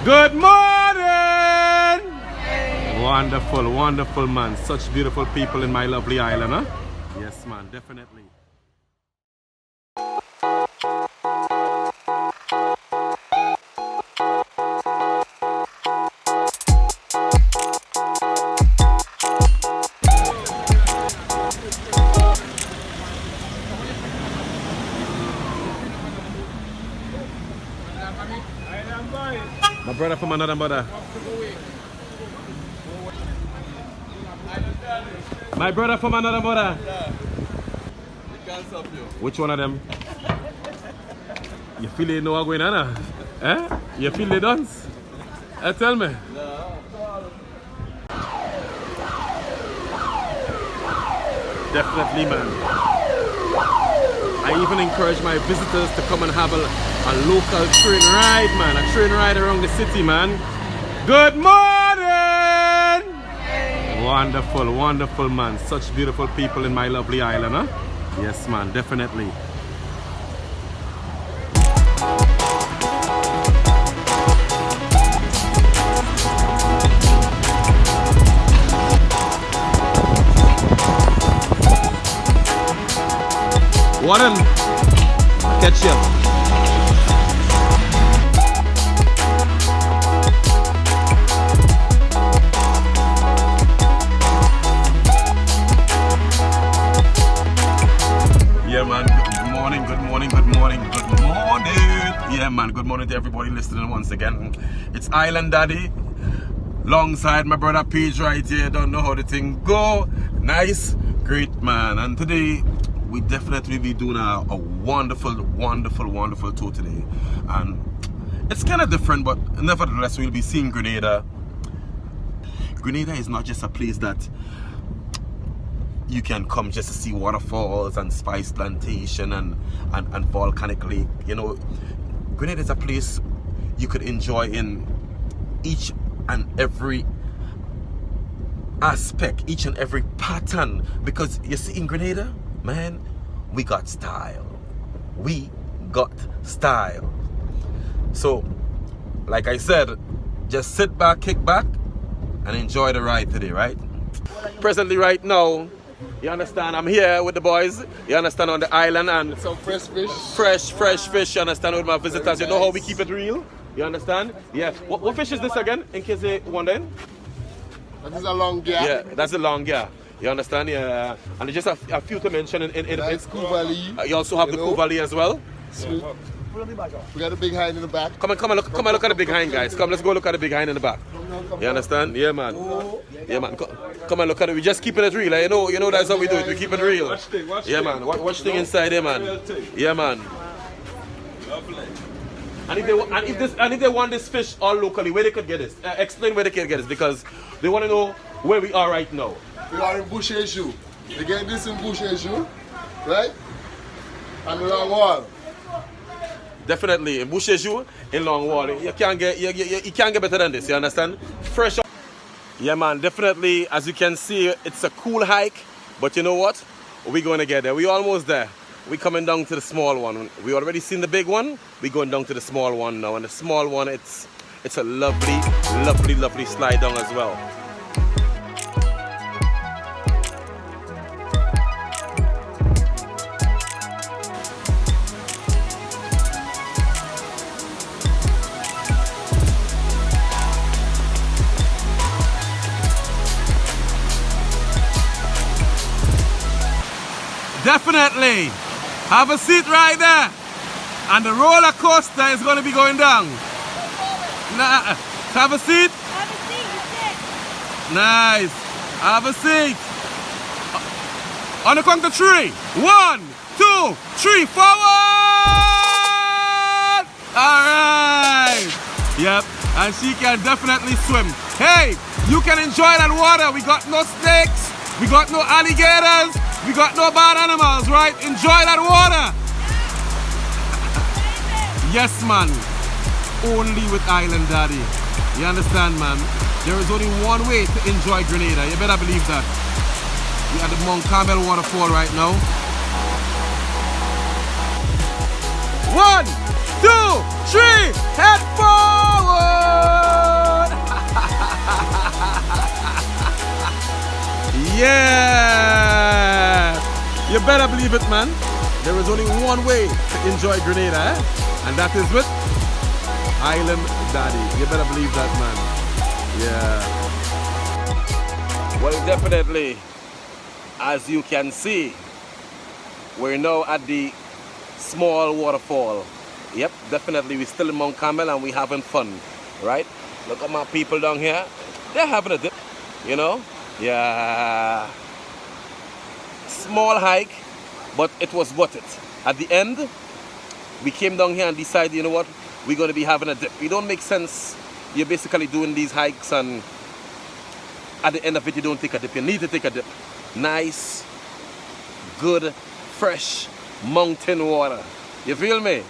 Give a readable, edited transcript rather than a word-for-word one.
Good morning! Wonderful, wonderful, man. Such beautiful people in my lovely island, huh? Yes, man, definitely. My brother from another mother. My brother from another mother. Which one of them? You feel they know what's going on? Eh? You feel they dance? Tell me. Definitely, man. I even encourage my visitors to come and have a local train ride, man. A train ride around the city, man. Good morning! Wonderful, wonderful, man. Such beautiful people in my lovely island, huh? Yes, man, definitely. Warren, catch you. Yeah, man. Good morning, good morning, good morning, good morning. Yeah, man. Good morning to everybody listening once again. It's Island Daddy, alongside my brother Page right here. Don't know how the thing go. Nice, great, man. And today we definitely be doing a wonderful, wonderful, wonderful tour today. And it's kind of different, but nevertheless, we'll be seeing Grenada. Grenada is not just a place that you can come just to see waterfalls and spice plantation and volcanic lake. You know, Grenada is a place you could enjoy in each and every aspect, each and every pattern. Because you see, in Grenada, man, we got style. We got style. So, like I said, just sit back, kick back, and enjoy the ride today, right? Presently, right now, you understand, I'm here with the boys, you understand, on the island, and some fresh fish. Fresh fish, you understand, with my visitors. You know how we keep it real? You understand? Yeah. What fish is this again, in case they wondering? That is a long gap. Yeah, that's a long gap. You understand? Yeah. And just a few to mention in That's Kuvali. you also have the Kuvali as well. Sweet. We got a big hind in the back. Come and look at the big hind, guys. Come, let's go look at the big hind in the back. You understand? Yeah, man. Yeah, man. Come and look at it. We just keeping it real. You know that's how we do it. We keep it real. Yeah, man. Watch thing inside there, man. Yeah, man. And if they want this fish all locally, where they could get this? Explain where they can get this, because they want to know where we are right now. We are in Bush Issue. They get this in Bush Issue, right? And the Long Wall. Definitely in Bush Issue, in Long Wall. You can't get better than this. You understand? Fresh. Yeah, man. Definitely, as you can see, it's a cool hike. But you know what? We're going to get there. We're almost there. We're coming down to the small one. We already seen the big one. We're going down to the small one now. And the small one, it's a lovely, lovely, lovely slide down as well. Definitely. Have a seat right there. And the roller coaster is going to be going down. Have a seat. Have a seat, you sit. Nice. Have a seat. On the count of 3. 1, 2, 3. Forward. All right. Yep. And she can definitely swim. Hey, you can enjoy that water. We got no snakes. We got no alligators. We got no bad animals, right? Enjoy that water. Yes, man. Only with Island Daddy. You understand, man? There is only one way to enjoy Grenada. You better believe that. We are at the Mount Carmel waterfall right now. 1, 2, 3, head forward! believe it, man. There is only one way to enjoy Grenada, eh? And that is with Island Daddy. You better believe that, man. Yeah. Well, definitely, as you can see, we're now at the small waterfall. Yep, definitely, we're still in Mount Carmel and we're having fun, right? Look at my people down here. They're having a dip, you know? Yeah. Small hike, but it was worth it. At the end, we came down here and decided, you know what, we're going to be having a dip. It don't make sense. You're basically doing these hikes and at the end of it, you don't take a dip. You need to take a dip. Nice, good, fresh mountain water. You feel me?